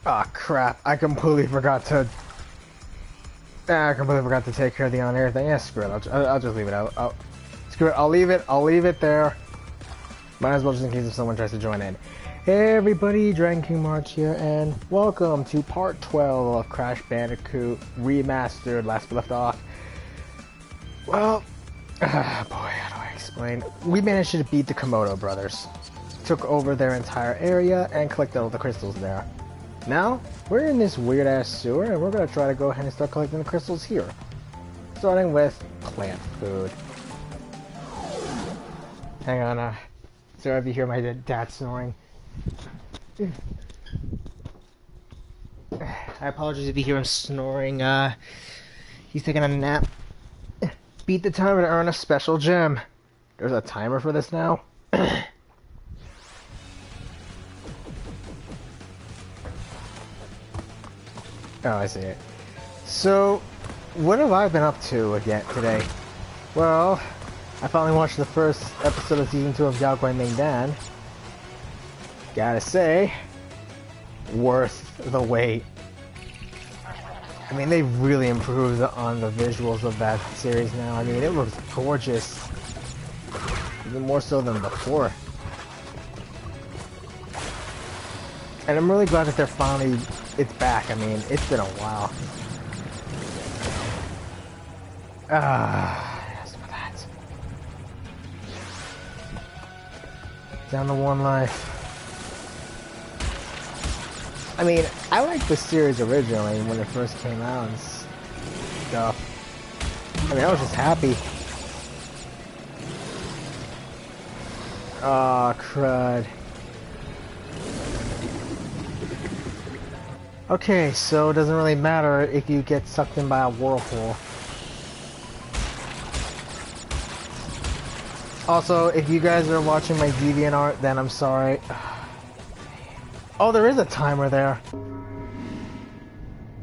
Oh crap! I completely forgot to. I completely forgot to take care of the on-air thing. Yeah, screw it. I'll just leave it out. Screw it. I'll leave it. I'll leave it there. Might as well just in case if someone tries to join in. Hey everybody, Dragon King March here, and welcome to part 12 of Crash Bandicoot Remastered. Last we left off. Well, boy, how do I explain? We managed to beat the Komodo brothers. Took over their entire area and collected all the crystals there. Now, we're in this weird-ass sewer, and we're going to try to go ahead and start collecting the crystals here. Starting with plant food. Hang on, sorry if you hear my dad snoring. I apologize if you hear him snoring. He's taking a nap. Beat the timer to earn a special gem. There's a timer for this now? Oh, I see it. So, what have I been up to again today? Well, I finally watched the first episode of Season 2 of Bandicoot. Gotta say, worth the wait. I mean, they really improved on the visuals of that series now. I mean, it looks gorgeous. Even more so than before. And I'm really glad that they're finally... It's back. I mean, it's been a while. Yes, for that. Down to one life. I mean, I liked the series originally when it first came out and stuff. I mean, I was just happy. Aw, crud. Okay, so it doesn't really matter if you get sucked in by a whirlpool. Also, if you guys are watching my DeviantArt, then I'm sorry. Oh, there is a timer there.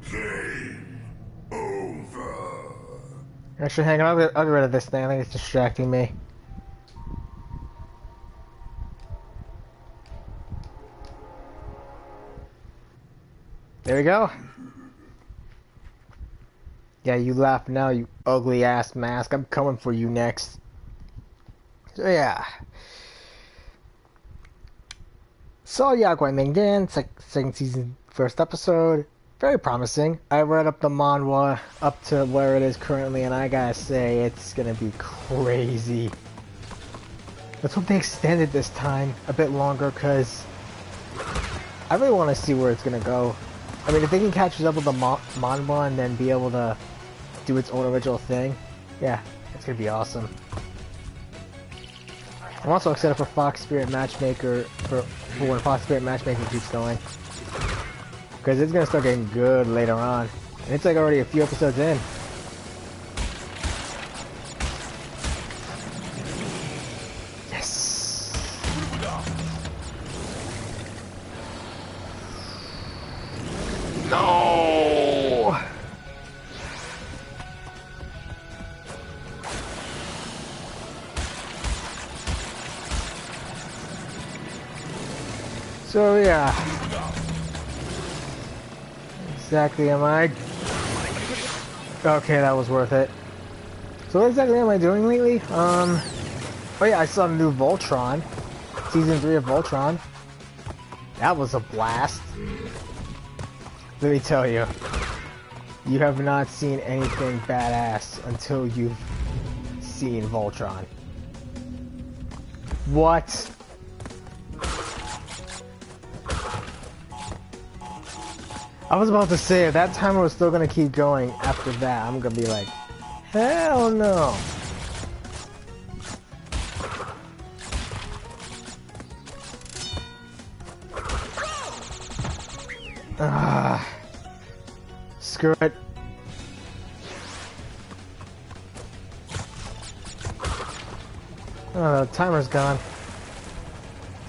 Game over. Actually, hang on, I'll get rid of this thing. I think it's distracting me. There we go. Yeah, you laugh now, you ugly ass mask. I'm coming for you next. So yeah. Saw Bandicoot, second season, first episode. Very promising. I read up the manhwa up to where it is currently, and I gotta say, it's gonna be crazy. Let's hope they extend it this time a bit longer, because I really want to see where it's gonna go. I mean, if they can catch up with the manhwa and then be able to do its own original thing, yeah, it's gonna be awesome. I'm also excited for Fox Spirit Matchmaker, for when Fox Spirit Matchmaker keeps going. Because it's gonna start getting good later on. And it's like already a few episodes in. Yes! No! So yeah, exactly am I... Okay, that was worth it. So what exactly am I doing lately? Oh yeah, I saw the new Voltron, Season 3 of Voltron. That was a blast. Let me tell you, you have not seen anything badass until you've seen Voltron. What? I was about to say, if that timer was still gonna keep going after that, I'm gonna be like, hell no. Screw it. Oh, the timer's gone.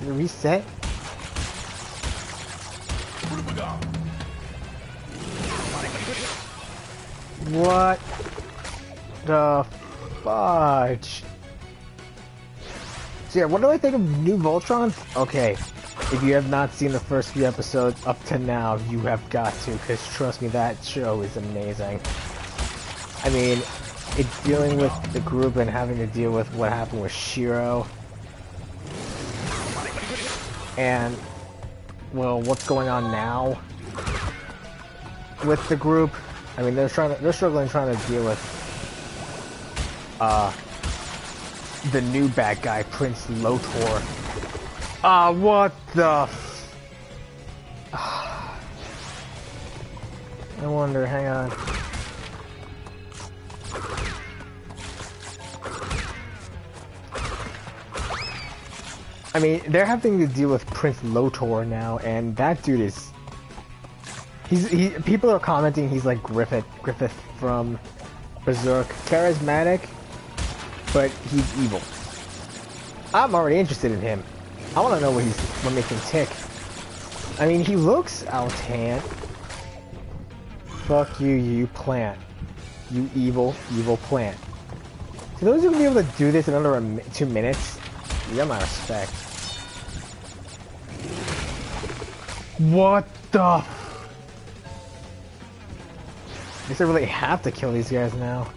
Did it reset? What the fudge? So yeah, what do I think of new Voltron? Okay, If you have not seen the first few episodes up to now, you have got to, because trust me, that show is amazing. I mean, it's dealing with the group and having to deal with what happened with Shiro. And, well, what's going on now with the group. I mean, they're struggling trying to deal with, the new bad guy, Prince Lotor. What the I wonder, hang on. I mean, they're having to deal with Prince Lotor now, and that dude is... people are commenting he's like Griffith from Berserk. Charismatic, but he's evil. I'm already interested in him. I want to know what makes him tick. I mean, he looks out-hand. Fuck you, you plant. You evil plant. So those who can be able to do this in under 2 minutes, you got my respect. What the? I guess I really have to kill these guys now.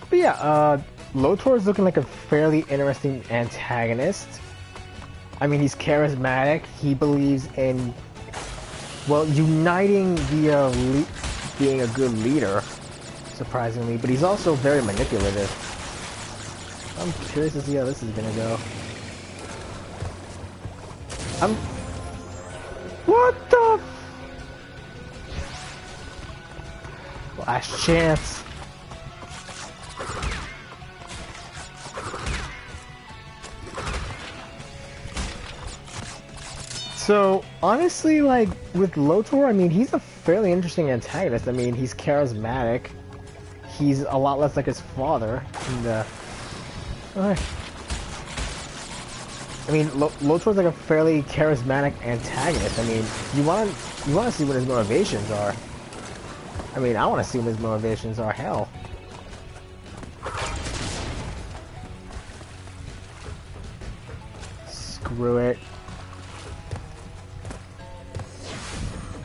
But yeah, Lotor is looking like a fairly interesting antagonist. I mean, he's charismatic. He believes in, well, uniting via being a good leader, surprisingly. But he's also very manipulative. I'm curious to see how this is gonna go. What the? Last chance. So, honestly, like, with Lotor, I mean, he's a fairly interesting antagonist. I mean, he's charismatic. He's a lot less like his father. And, I mean, Lotor's like a fairly charismatic antagonist. I mean, you want to see what his motivations are. I mean, I want to see what his motivations are. Hell. Screw it.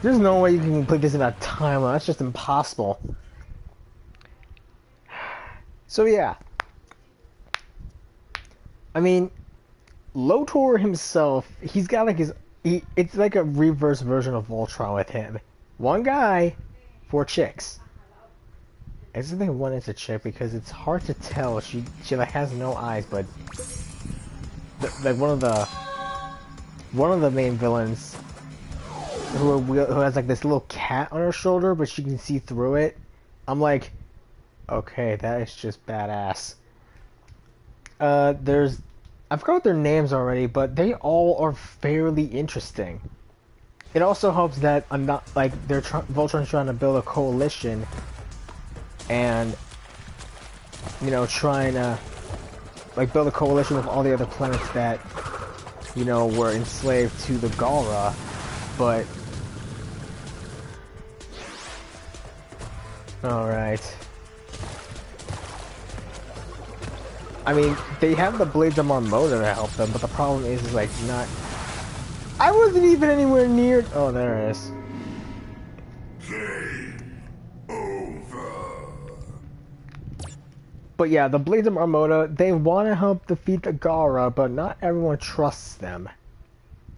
There's no way you can complete this in a time. That's just impossible. So yeah. I mean, Lotor himself, he's got like it's like a reverse version of Voltron with him. One guy, 4 chicks. I just think one is a chick because it's hard to tell. She like has no eyes, but like one of the main villains who has like this little cat on her shoulder, but she can see through it. I'm like, okay, that is just badass. I forgot their names already, but they all are fairly interesting. It also helps that I'm not like Voltron's trying to build a coalition, and you know, trying to like build a coalition with all the other planets that you know were enslaved to the Galra, but all right. I mean, they have the Blades of Marmoda to help them, but the problem is like not. I wasn't even anywhere near. Oh, there it is. Game over. But yeah, the Blades of Marmoda, they want to help defeat the Galra, but not everyone trusts them.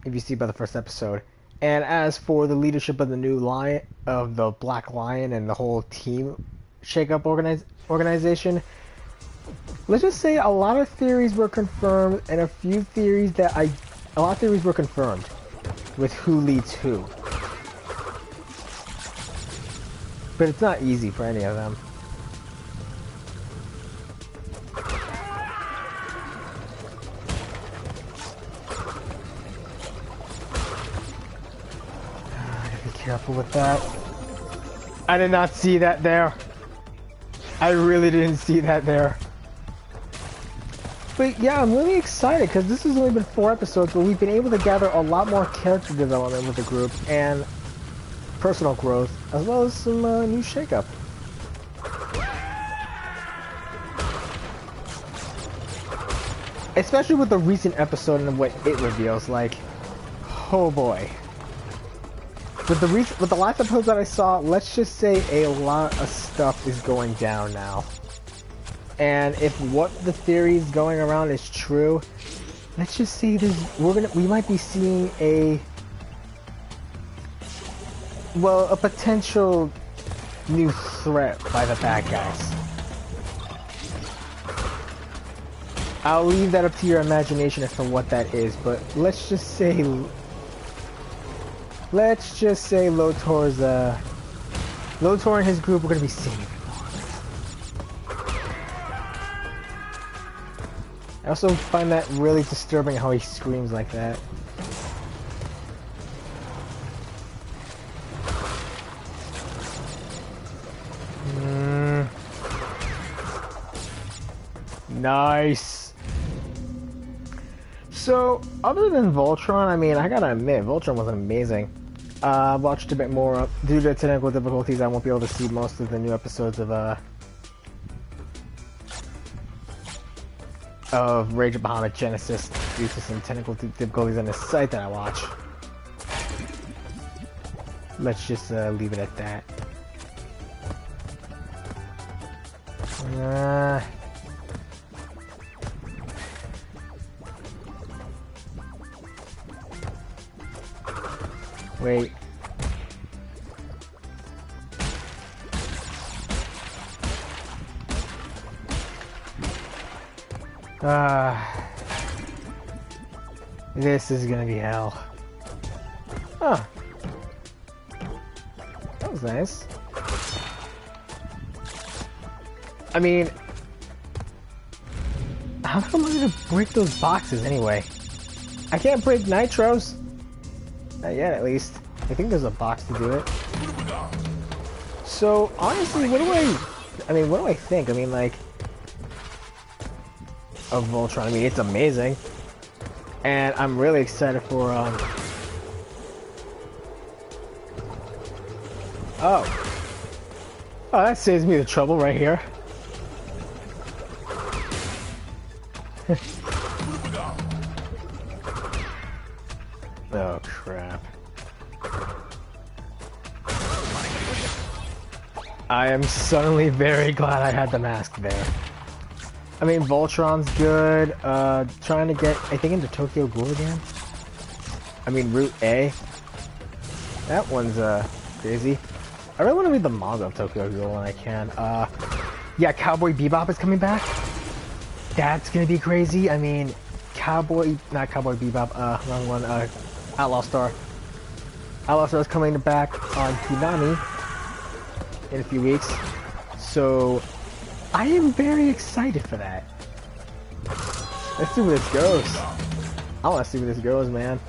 If you see by the first episode. And as for the leadership of the new lion, of the Black Lion, and the whole team shake-up organization. Let's just say a lot of theories were confirmed, and a lot of theories were confirmed with who leads who. But it's not easy for any of them. I gotta be careful with that. I did not see that there. I really didn't see that there. But yeah, I'm really excited because this has only been 4 episodes, but we've been able to gather a lot more character development with the group and personal growth, as well as some new shakeup. especially with the recent episode and what it reveals, like, oh boy. With the last episode that I saw, let's just say a lot of stuff is going down now. And if what the theory is going around is true, let's just say we might be seeing a potential new threat by the bad guys. I'll leave that up to your imagination as to what that is, but let's just say Lotor and his group are going to be seeing it. I also find that really disturbing how he screams like that. Nice. So, other than Voltron, I mean, I gotta admit, Voltron was amazing. I watched a bit more. Due to technical difficulties, I won't be able to see most of the new episodes of Rage of Bahamut Genesis due to some technical difficulties on the site that I watch. Let's just leave it at that. Wait. This is gonna be hell. Huh. That was nice. I mean, how am I gonna break those boxes anyway? I can't break nitros. Not yet, at least. I think there's a box to do it. So, honestly, what do I think? I mean, like, of Voltron. I mean, it's amazing. And I'm really excited for, Oh, that saves me the trouble right here. Oh, crap. I am suddenly very glad I had the mask there. I mean, Voltron's good. Trying to get, I think, into Tokyo Ghoul again. I mean, Route A. That one's, crazy. I really want to read the manga of Tokyo Ghoul when I can. Yeah, Cowboy Bebop is coming back. That's gonna be crazy. I mean, not Cowboy Bebop, wrong one, Outlaw Star. Outlaw Star is coming back on Toonami in a few weeks. So, I am very excited for that. Let's see where this goes. I want to see where this goes, man.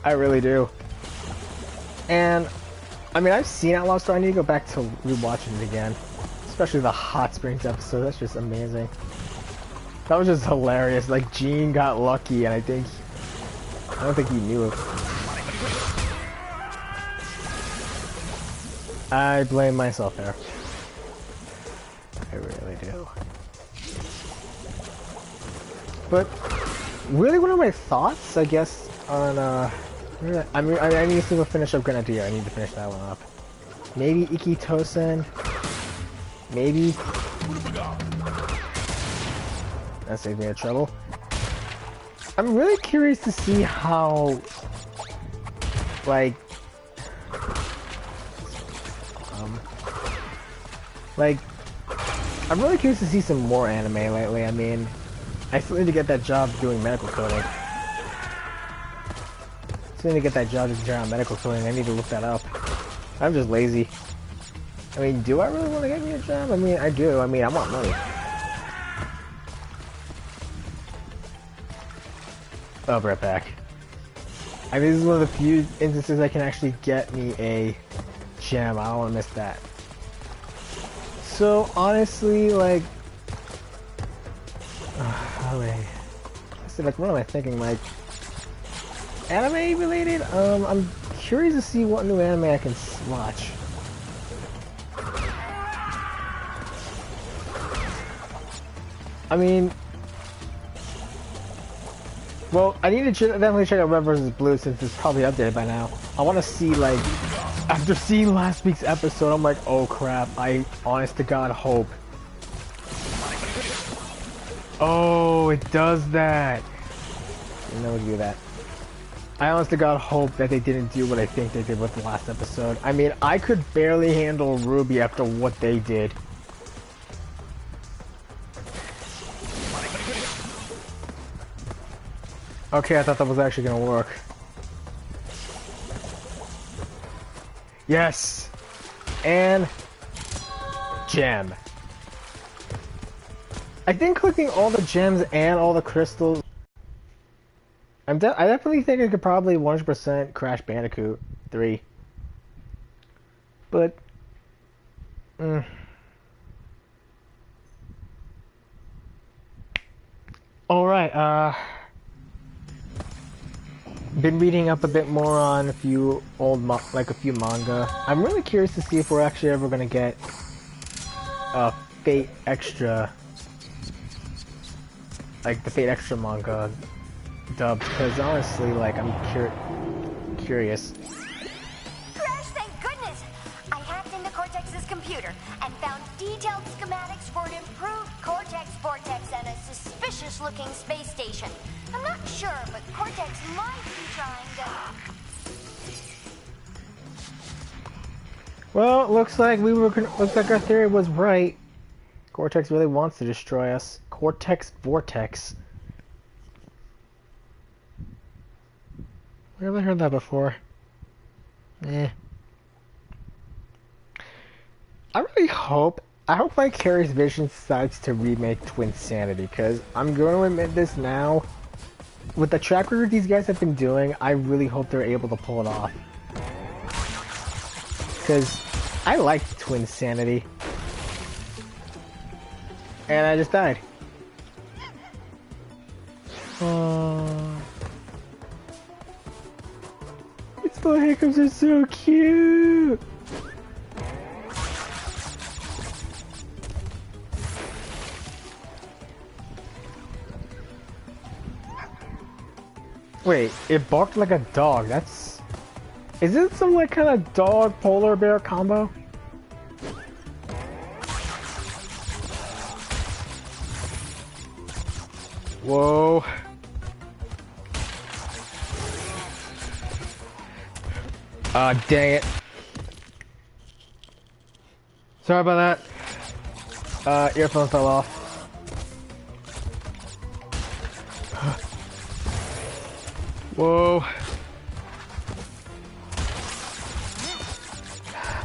I really do. And, I mean, I've seen Outlaw Star. I need to go back to rewatching it again. Especially the Hot Springs episode. That's just amazing. That was just hilarious. Like, Gene got lucky, and I don't think he knew it. I blame myself there. I really do. But, really, one of my thoughts, I guess, on, I need to finish up Grenadier. I need to finish that one up. Maybe Ikitosen. Maybe. That saved me a trouble. I'm really curious to see how, like, I'm really curious to see some more anime lately. I mean, I still need to get that job doing medical coding. Still need to get that job doing medical coding. I need to look that up. I'm just lazy. I mean, do I really want to get me a job? I mean, I do. I mean, I want money. I'll be right back. I mean, this is one of the few instances I can actually get me a gem. I don't want to miss that. So, honestly, like... what am I thinking? Like... Anime related? I'm curious to see what new anime I can watch. I mean, well, I need to definitely check out Red versus Blue since it's probably updated by now. I want to see, like, after seeing last week's episode, I'm like, oh crap, I honest to God hope. Oh, it does that. You know, do that. I honest to God hope that they didn't do what I think they did with the last episode. I mean, I could barely handle Ruby after what they did. Okay, I thought that was actually gonna work. Yes! And gem. I think clicking all the gems and all the crystals, I definitely think I could probably 100% Crash Bandicoot 3. But alright, been reading up a bit more on a few old like a few manga. I'm really curious to see if we're actually ever gonna get a Fate Extra, like the Fate Extra manga dubbed, because honestly, like, I'm curious. Crash, thank goodness! I hacked into Cortex's computer and found detailed schematics for an improved Cortex Vortex and a suspicious-looking space station. I'm not sure, but Cortex might be trying to... Well, looks like our theory was right. Cortex really wants to destroy us. Cortex Vortex. Where have I heard that before? Eh. I hope Vicarious Vision decides to remake Twinsanity, because I'm going to admit this now. With the track record these guys have been doing, I really hope they're able to pull it off. Because I like Twinsanity. And I just died. Its little hiccups are so cute. Wait, it barked like a dog. That's... Is it some like kind of dog polar bear combo? Whoa. Dang it. Sorry about that. Earphone fell off. Whoa.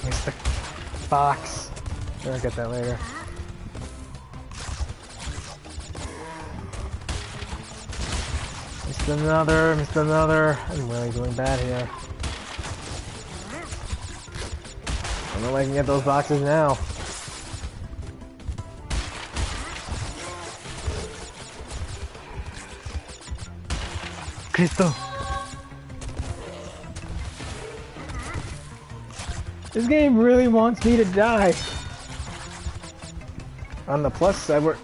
Missed the box. I'll get that later. Missed another. I'm really doing bad here. I don't know if I can get those boxes now. Cristo! This game really wants me to die. On the plus side,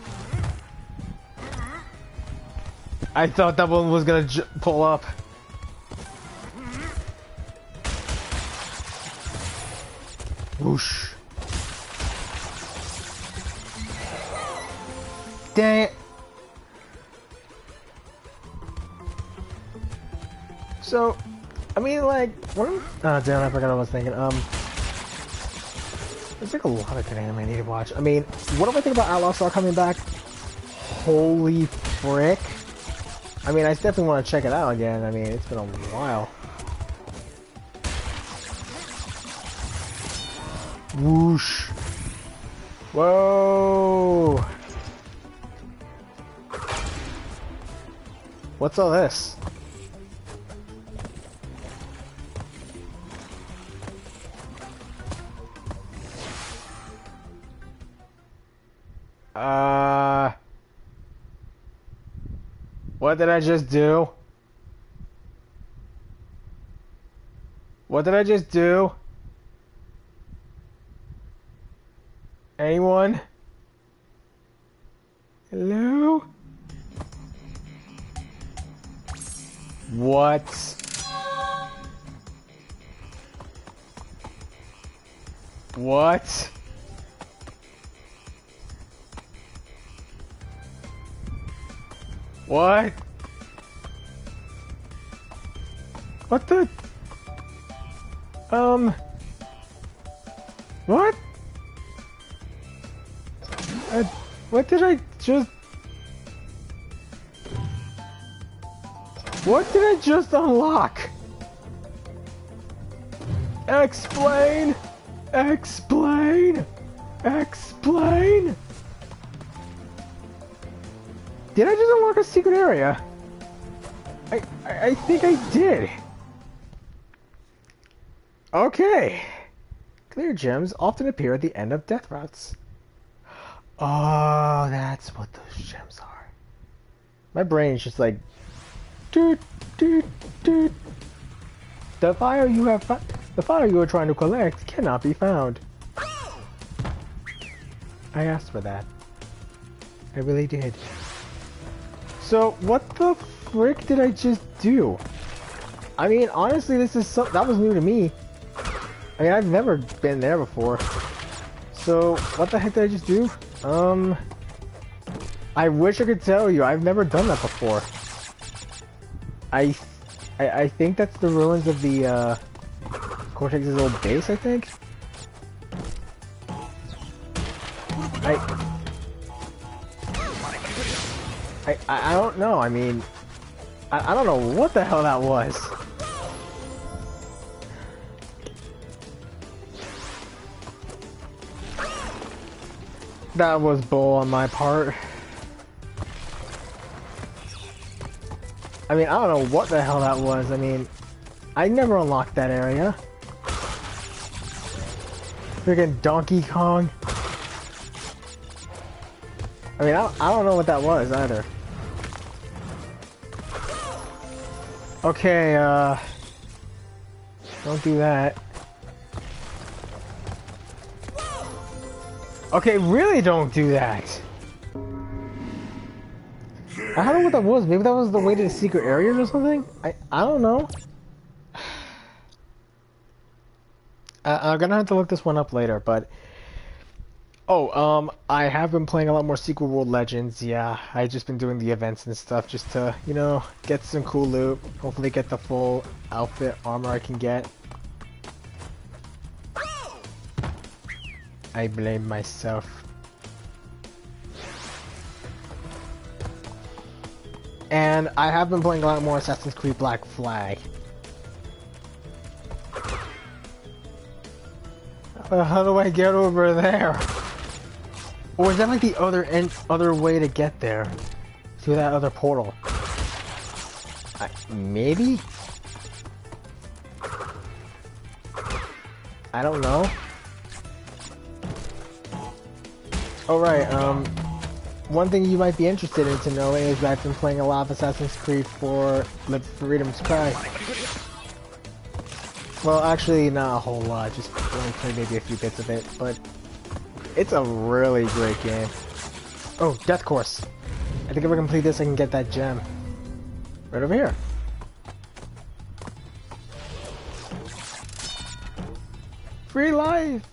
I thought that one was gonna pull up. Whoosh. Dang it. So, I mean, like, oh damn, I forgot what I was thinking. There's like a lot of good anime I need to watch. I mean, what do I think about Outlaw Star coming back? Holy frick. I mean, I definitely want to check it out again. I mean, it's been a while. Whoosh. Whoa. What's all this? What did I just do? What did I just do? Anyone? Hello? What? What? What? What the? What? What did I just... What did I just unlock? Explain! Explain! Explain! Did I just unlock a secret area? I think I did. Okay. Clear gems often appear at the end of death routes. Oh, that's what those gems are. My brain's just like... Doot, doot, doot. The fire you are trying to collect cannot be found. I asked for that. I really did. So, what the frick did I just do? I mean, honestly, this is that was new to me. I mean, I've never been there before. So, what the heck did I just do? I wish I could tell you. I've never done that before. I think that's the ruins of the, Cortex's old base, I think? I don't know, I mean... I don't know what the hell that was. That was bull on my part. I mean, I don't know what the hell that was. I mean, I never unlocked that area. Freaking Donkey Kong. I mean, I don't know what that was either. Okay, don't do that. Okay, really don't do that. I don't know what that was. Maybe that was the way to the secret areas or something? I don't know. I'm gonna have to look this one up later, but... Oh, I have been playing a lot more Secret World Legends, yeah. I've just been doing the events and stuff just to, you know, get some cool loot. Hopefully get the full outfit armor I can get. I blame myself. And I have been playing a lot more Assassin's Creed Black Flag. How do I get over there? Or is that like the other way to get there? Through that other portal? Maybe? I don't know. Alright, one thing you might be interested in to know is that I've been playing a lot of Assassin's Creed for Freedom's Cry. Well, actually, not a whole lot, just only played maybe a few bits of it, but it's a really great game. Oh, Death Course. I think if I complete this, I can get that gem. Right over here. Free life!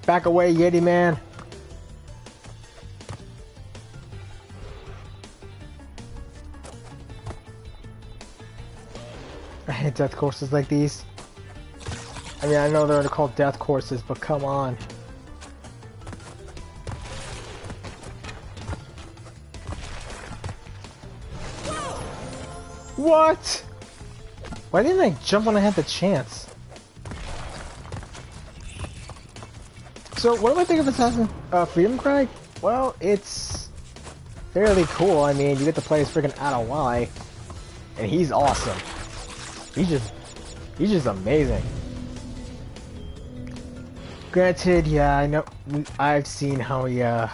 Back away, Yeti man. I hate death courses like these. I mean, I know they're called death courses, but come on. What? Why didn't I jump when I had the chance? So, what do I think of Assassin's Freedom Cry? Well, it's fairly cool. I mean, you get to play as freaking Adewale, and he's awesome. He's just amazing. Granted, yeah, I know. I've seen how he. I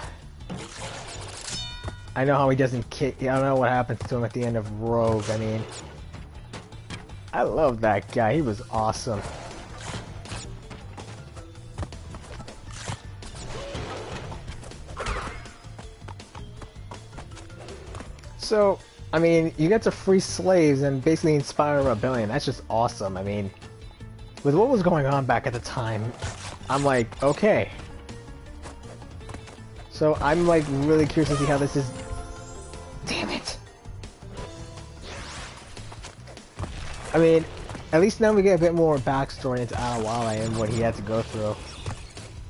know how he doesn't kick. I don't know what happens to him at the end of Rogue. I mean, I love that guy. He was awesome. So, I mean, you get to free slaves and basically inspire a rebellion. That's just awesome. I mean, with what was going on back at the time, I'm like, okay. So I'm like really curious to see how this is. Damn it! I mean, at least now we get a bit more backstory into Adewale and what he had to go through.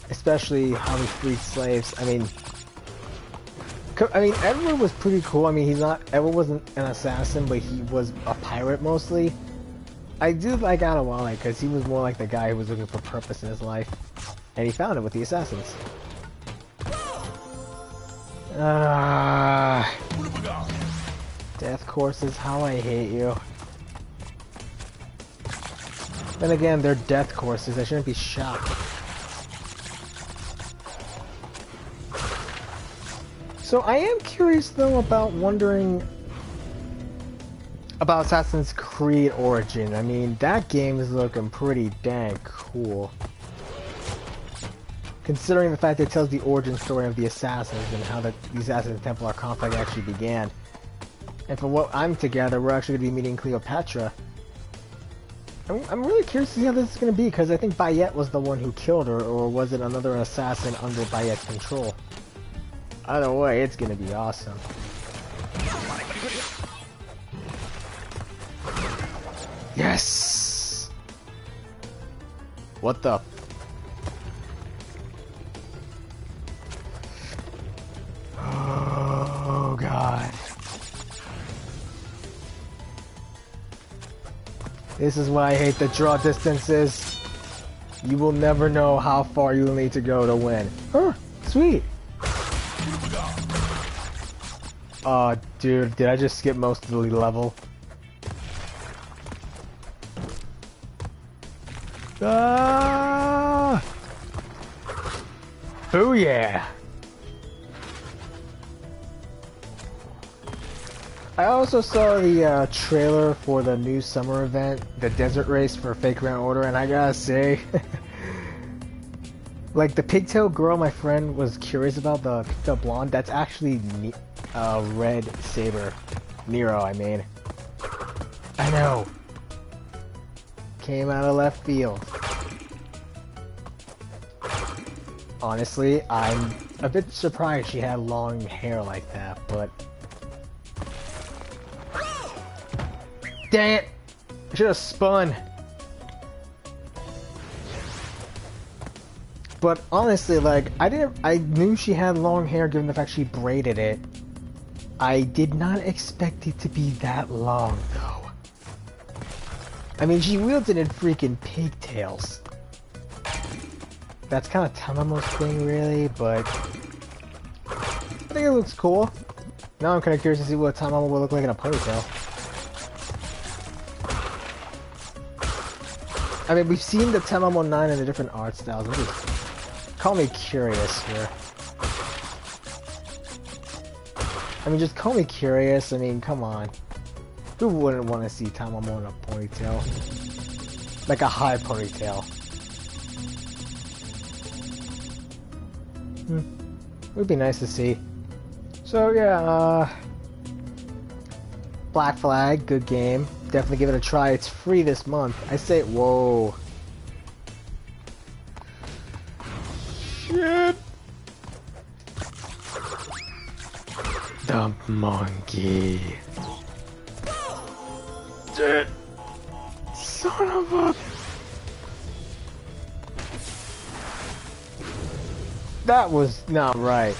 Especially how he freed slaves. I mean, Edward was pretty cool. I mean, Edward wasn't an assassin, but he was a pirate mostly. I do like Adewale because he was more like the guy who was looking for purpose in his life. And he found it with the assassins. Death courses, how I hate you. Then again, they're death courses. I shouldn't be shocked. So I am curious though about wondering about Assassin's Creed Origin. I mean, that game is looking pretty dang cool. Considering the fact that it tells the origin story of the Assassins and how the Assassin-Templar conflict actually began. And from what I'm together, we're actually going to be meeting Cleopatra. I'm really curious to see how this is going to be, because I think Bayet was the one who killed her, or was it another assassin under Bayet's control? Either way, it's going to be awesome. Yes! What the... Oh, God. This is why I hate the draw distances. You will never know how far you'll need to go to win. Huh, sweet. Oh, dude, did I just skip most of the level? Ah! Booyah! I also saw the trailer for the new summer event, the desert race for Fake Grand Order, and I gotta say, like the pigtail girl my friend was curious about, the pigtail blonde, that's actually Red Saber. Nero, I mean. I know. Came out of left field. Honestly, I'm a bit surprised she had long hair like that, but... Dang it! I should have spun. But honestly, like, I knew she had long hair given the fact she braided it. I did not expect it to be that long, though. I mean, she wields it in freaking pigtails. That's kind of Tamamo's thing, really, but... I think it looks cool. Now I'm kind of curious to see what Tamamo will look like in a ponytail. I mean, we've seen the Tamamo 9 in the different art styles. Call me curious here. I mean, just call me curious. I mean, come on. Who wouldn't want to see Tamamo in a ponytail? Like a high ponytail. It would be nice to see. So, yeah, Black Flag, good game. Definitely give it a try. It's free this month. I say, whoa. Shit. The monkey. Shit. Son of a... That was not right.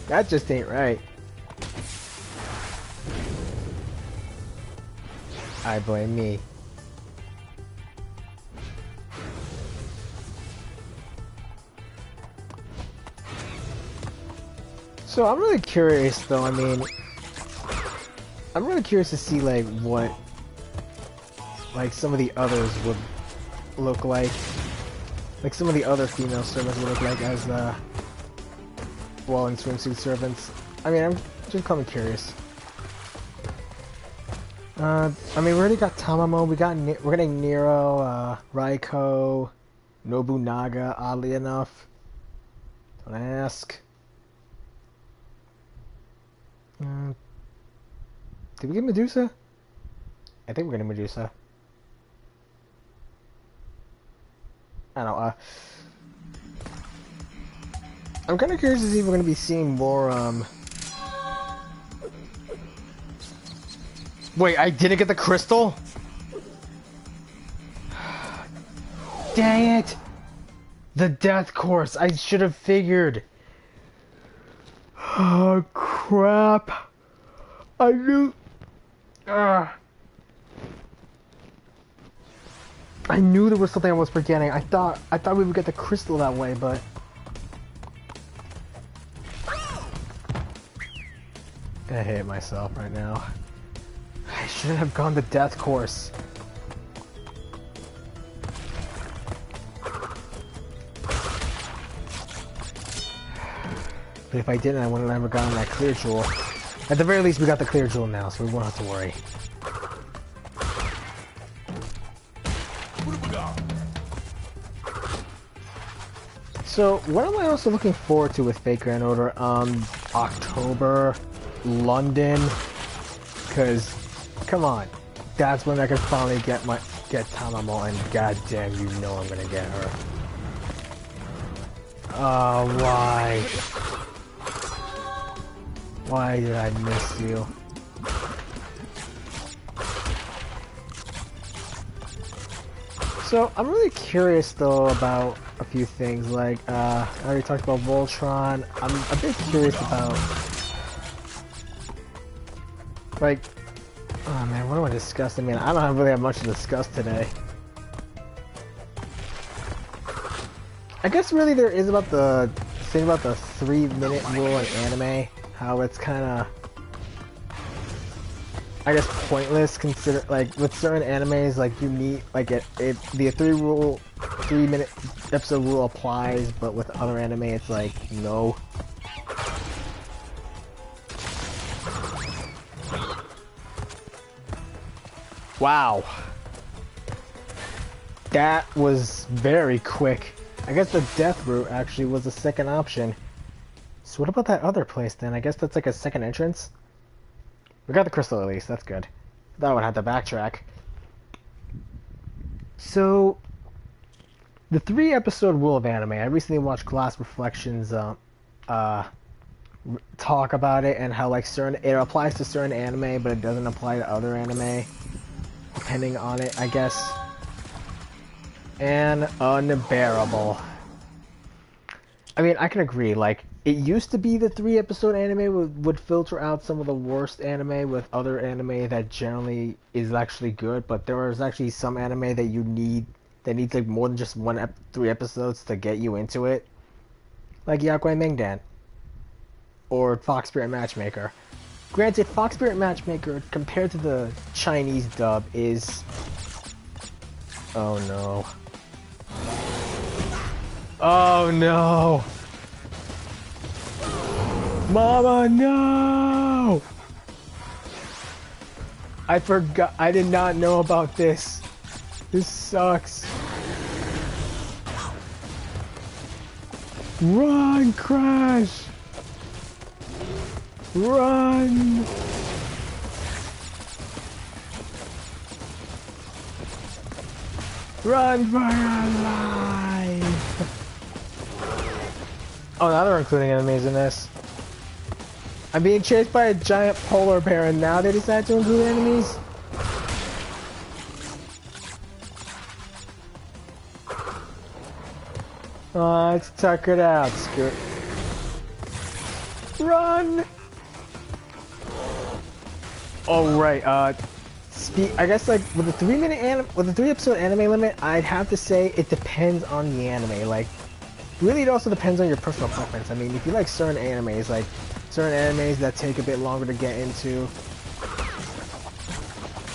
That just ain't right. I blame me. So I'm really curious though, I mean, I'm really curious to see like what like some of the others would look like. Like some of the other female servants would look like as well in swimsuit servants. I mean, I'm just kind of curious. I mean, we already got Tamamo, we're getting Nero, Raiko, Nobunaga, oddly enough. Don't ask. Did we get Medusa? I think we're getting Medusa. I don't know, I'm kind of curious to see if we're going to be seeing more, Wait, I didn't get the crystal? Dang it! The death course, I should have figured. Oh, crap. I knew... I knew there was something I was forgetting. I thought we would get the crystal that way, but... I hate myself right now. I shouldn't have gone the death course. But if I didn't, I wouldn't have ever gotten that clear jewel. At the very least, we got the clear jewel now, so we won't have to worry. So, what am I also looking forward to with Fate Grand Order? October, London, because, come on, that's when I can finally get Tamamo, and goddamn, you know I'm gonna get her. Oh, why? Why did I miss you? So, I'm really curious though about a few things, like, I already talked about Voltron. I'm a bit curious about, like, oh man, what do I discuss? I mean, I don't really have much to discuss today. I guess really there is about the thing about the 3-minute rule in anime, how it's kinda, I guess, pointless, consider, like, with certain animes, like, you need, like, the 3-minute episode rule applies, but with other anime, it's like, no. Wow. That was very quick. I guess the death route actually was the second option. So what about that other place then? I guess that's like a second entrance? We got the crystal at least, that's good. That would have to backtrack. So, the 3-episode rule of anime. I recently watched Glass Reflections talk about it, and how like it applies to certain anime, but it doesn't apply to other anime, depending on it, I guess. And unbearable. I mean, I can agree, like, it used to be the 3-episode anime would filter out some of the worst anime with other anime that generally is actually good, but there is actually some anime that that needs like more than just 3 episodes to get you into it. Like Yakuai Mingdan. Or Fox Spirit Matchmaker. Granted, Fox Spirit Matchmaker, compared to the Chinese dub, is... Oh no. Oh no! Mama, no! I forgot. I did not know about this. This sucks. Run, Crash! Run! Run for your life! Oh, now they're including enemies in this. I'm being chased by a giant polar bear, and now they decide to include enemies? Let's tuck it out, Scoot. Run! Oh, right, I guess, like, with the 3-episode anime limit, I'd have to say it depends on the anime. Like, really, it also depends on your personal preference. I mean, if you like certain animes, like, certain animes that take a bit longer to get into,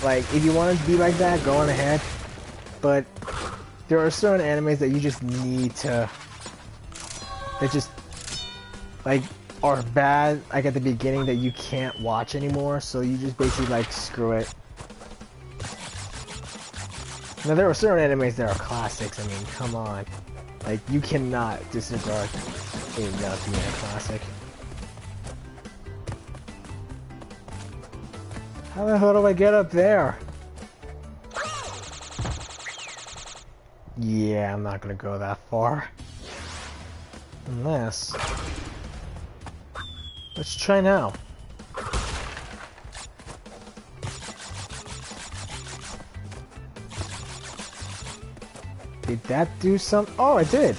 like, if you want it to be like that, go on ahead. But there are certain animes that you just need to, that just, like, are bad, like, at the beginning that you can't watch anymore, so you just basically, like, screw it. Now, there are certain animes that are classics. I mean, come on. Like, you cannot disregard enough being a classic. How the hell do I get up there? Yeah, I'm not gonna go that far. Unless... Let's try now. Did that do some? Oh, it did!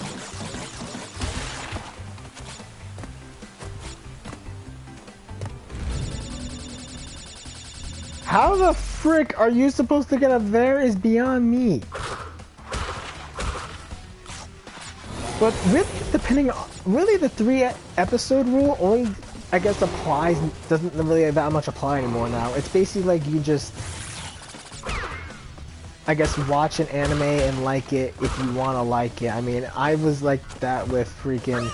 How the frick are you supposed to get up there is beyond me. But with depending on really the 3-episode rule only I guess applies doesn't really that much apply anymore now. It's basically like you just I guess watch an anime and like it if you wanna like it. I mean I was like that with freaking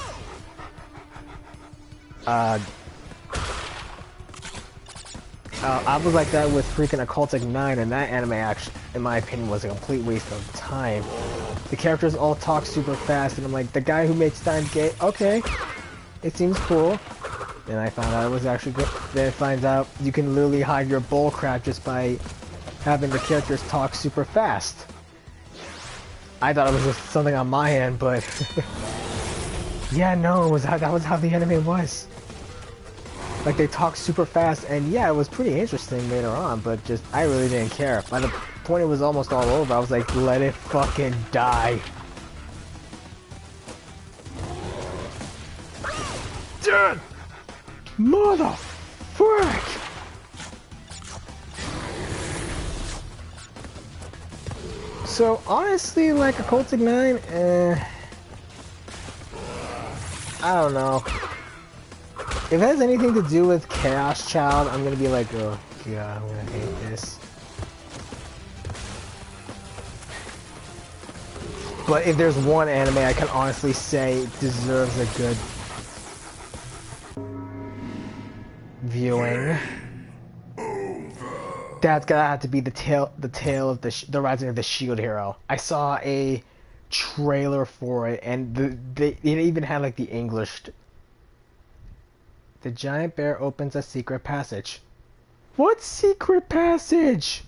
I was like that with freaking Occultic 9, and that anime actually, in my opinion, was a complete waste of time. The characters all talk super fast, and I'm like, the guy who makes Steins Gate, okay, it seems cool. Then I found out it was actually good. Then it finds out you can literally hide your bullcrap just by having the characters talk super fast. I thought it was just something on my end, but yeah, no, that was how the anime was. Like, they talk super fast, and yeah, it was pretty interesting later on, but just, I really didn't care. By the point it was almost all over, I was like, let it fucking die. Dude! Mother frick! So, honestly, like, Occultic 9, I don't know. If it has anything to do with Chaos Child, I'm gonna be like, oh god, I'm gonna hate this. But if there's one anime I can honestly say deserves a good viewing, that's gonna have to be the tale of the Rising of the Shield Hero. I saw a trailer for it, and it even had like the English. The giant bear opens a secret passage. What secret passage?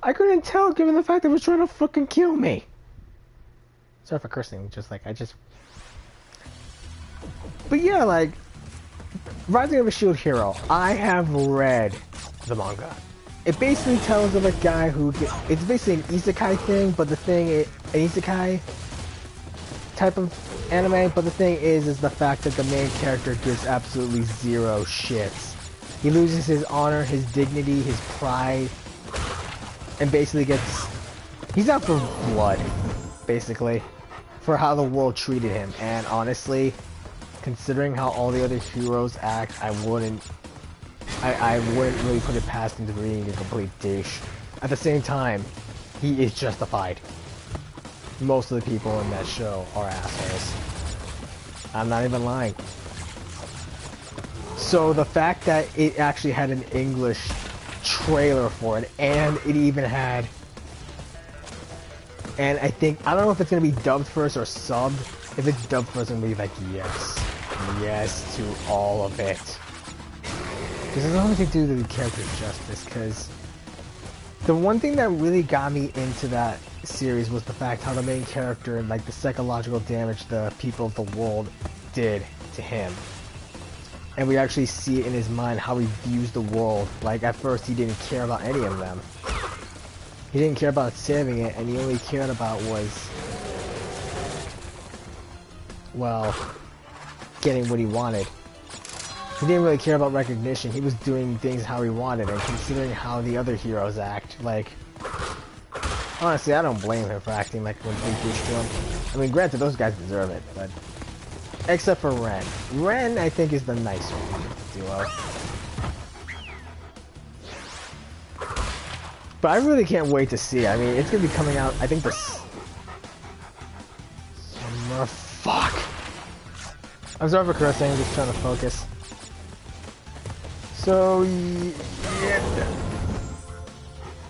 I couldn't tell given the fact that it was trying to fucking kill me. Sorry for cursing, just like, But yeah, like, Rising of a Shield Hero, I have read the manga. It basically tells of a guy who it's basically an isekai thing, but the thing is, an isekai type of anime, but the thing is the fact that the main character gives absolutely zero shits. He loses his honor, his dignity, his pride, and basically he's out for blood, basically, for how the world treated him. And honestly, considering how all the other heroes act, I wouldn't really put it past him to being a complete douche. At the same time, he is justified. Most of the people in that show are assholes. I'm not even lying. So the fact that it actually had an English trailer for it, and it even had, and I don't know if it's gonna be dubbed first or subbed. If it's dubbed first, I'm gonna be like, yes to all of it. Because as long as they do the character justice, because the one thing that really got me into that series was the fact how the main character and like the psychological damage the people of the world did to him. And we actually see it in his mind how he views the world. Like at first he didn't care about any of them. He didn't care about saving it, and he only cared about was, well, getting what he wanted. He didn't really care about recognition. He was doing things how he wanted, and considering how the other heroes act, like, honestly, I don't blame him for acting like a complete douche to him. I mean, granted, those guys deserve it, but except for Ren. Ren, I think, is the nicer duo. But I really can't wait to see. I mean, it's gonna be coming out, I think this summer. Fuck. I'm sorry for cursing, I'm just trying to focus. So, yeah.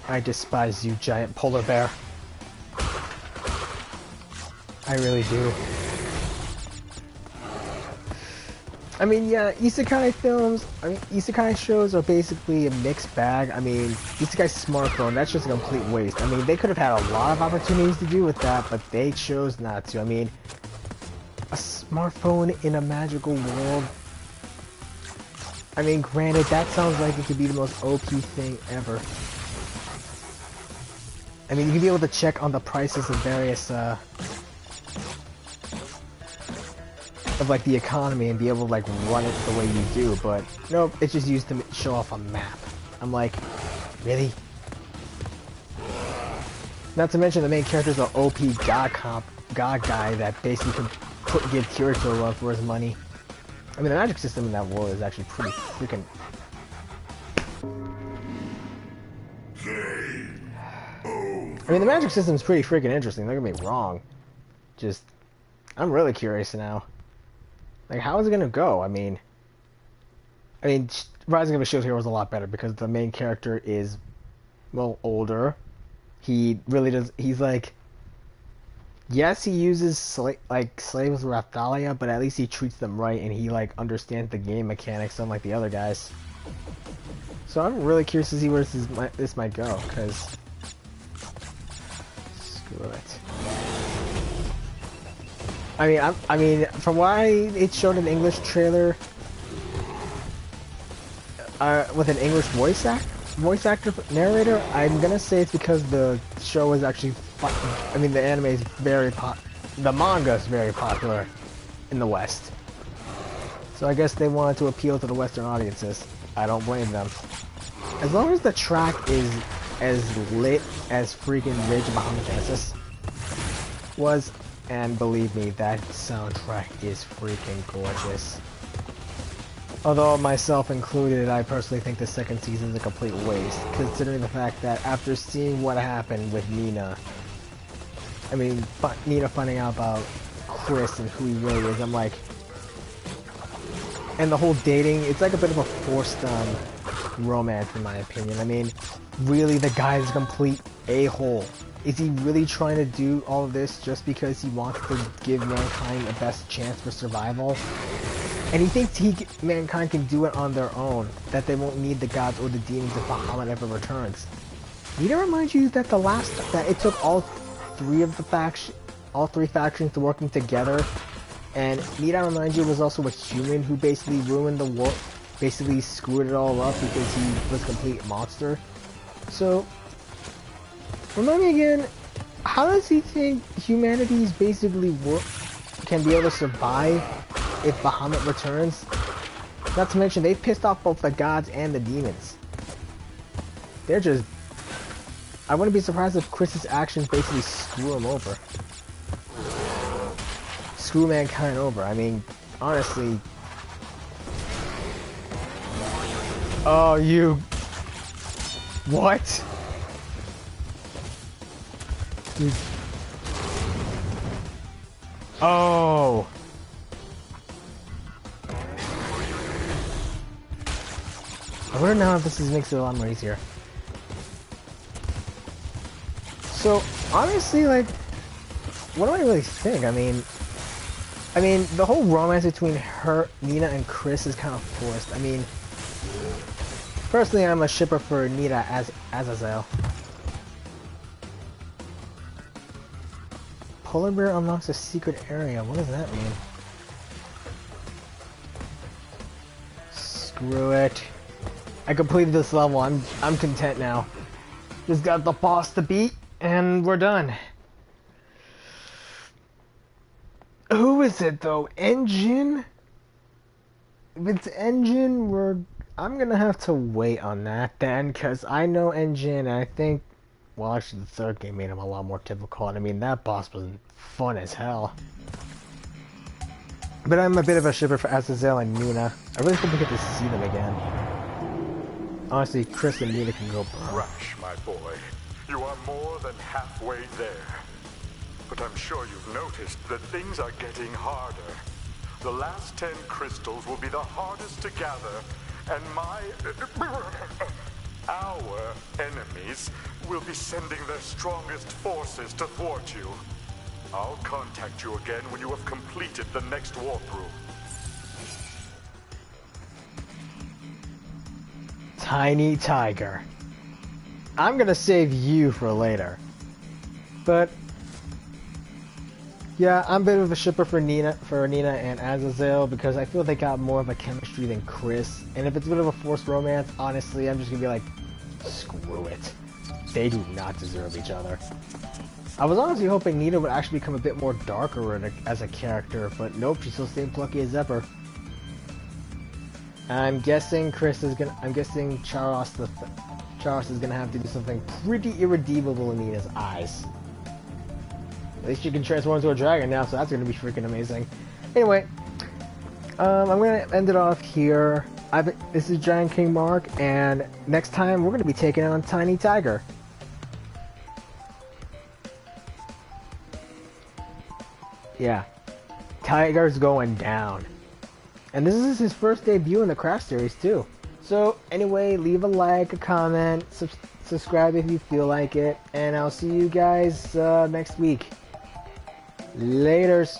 I despise you, giant polar bear. I really do. I mean, yeah, isekai films, isekai shows are basically a mixed bag. I mean, isekai smartphone, that's just a complete waste. I mean, they could have had a lot of opportunities to do with that, but they chose not to. I mean, a smartphone in a magical world. I mean, granted, that sounds like it could be the most OP thing ever. I mean, you can be able to check on the prices of various, of like the economy and be able to like run it the way you do, but nope, it's just used to show off a map. I'm like, really? Not to mention the main character's an OP god guy that basically can give Kirito love for his money. I mean, the magic system in that world is actually pretty freaking... I mean, the magic system is pretty freaking interesting, don't get me wrong. Just, I'm really curious now. Like, how is it gonna go? I mean, Rising of a Shield Hero is a lot better because the main character is, well, older. He really does, he's like, yes, he uses slaves with Rathalia, but at least he treats them right and he like understands the game mechanics unlike the other guys. So I'm really curious to see where this might go, because screw it. I mean, from why it showed an English trailer with an English voice actor narrator, I'm gonna say it's because the show is actually, the anime is the manga is very popular in the West. So I guess they wanted to appeal to the Western audiences. I don't blame them. As long as the track is as lit as freaking Rage of Bahamut Genesis was, and believe me, that soundtrack is freaking gorgeous. Although, myself included, I personally think the second season is a complete waste, considering the fact that after seeing what happened with Nina, Nina finding out about Chris and who he really is, I'm like... And the whole dating, it's like a bit of a forced romance in my opinion. I mean, really, the guy is a complete a-hole. Is he really trying to do all of this just because he wants to give mankind the best chance for survival? And he thinks mankind can do it on their own, that they won't need the gods or the demons if Bahamut ever returns. Need to remind you that it took all three factions to working together, and need I remind you it was also a human who basically ruined the war, basically screwed it all up because he was a complete monster. So, remind me again, how does he think humanity's basically can be able to survive if Bahamut returns? Not to mention, they've pissed off both the gods and the demons. They're just... I wouldn't be surprised if Chris's actions basically screw him over. Screw mankind over. I mean, honestly... Oh, you... What? Dude. Oh... I wonder now if this makes it a lot more easier. So, honestly, like, what do I really think? I mean, the whole romance between Nina and Chris is kind of forced. I mean, personally, I'm a shipper for Nina as Azazel. Polar bear unlocks a secret area. What does that mean? Screw it. I completed this level. I'm content now. Just got the boss to beat, and we're done. Who is it though? Engine? If it's Engine, I'm gonna have to wait on that then, cause I know Engine. And I think, well, actually, the third game made him a lot more difficult. I mean, that boss was fun as hell. But I'm a bit of a shipper for Azazel and Nina. I really hope we get to see them again. Honestly, Chris and Nina can go bro. Rash, my boy. You are more than halfway there. But I'm sure you've noticed that things are getting harder. The last 10 crystals will be the hardest to gather, and our enemies will be sending their strongest forces to thwart you. I'll contact you again when you have completed the next walkthrough. Tiny Tiger. I'm gonna save you for later. But yeah, I'm a bit of a shipper for Nina and Azazel because I feel they got more of a chemistry than Chris. And if it's a bit of a forced romance, honestly, I'm just gonna be like, screw it. They do not deserve each other. I was honestly hoping Nina would actually become a bit more darker as a character, but nope, she's still staying plucky as ever. I'm guessing Charos is gonna have to do something pretty irredeemable in Nina's eyes. At least she can transform into a dragon now, so that's gonna be freaking amazing. Anyway, I'm gonna end it off here. This is Giant King Mark, and next time we're gonna be taking on Tiny Tiger. Yeah, Tiger's going down. And this is his first debut in the Crash series too. So anyway, leave a like, a comment, subscribe if you feel like it, and I'll see you guys next week. Laters.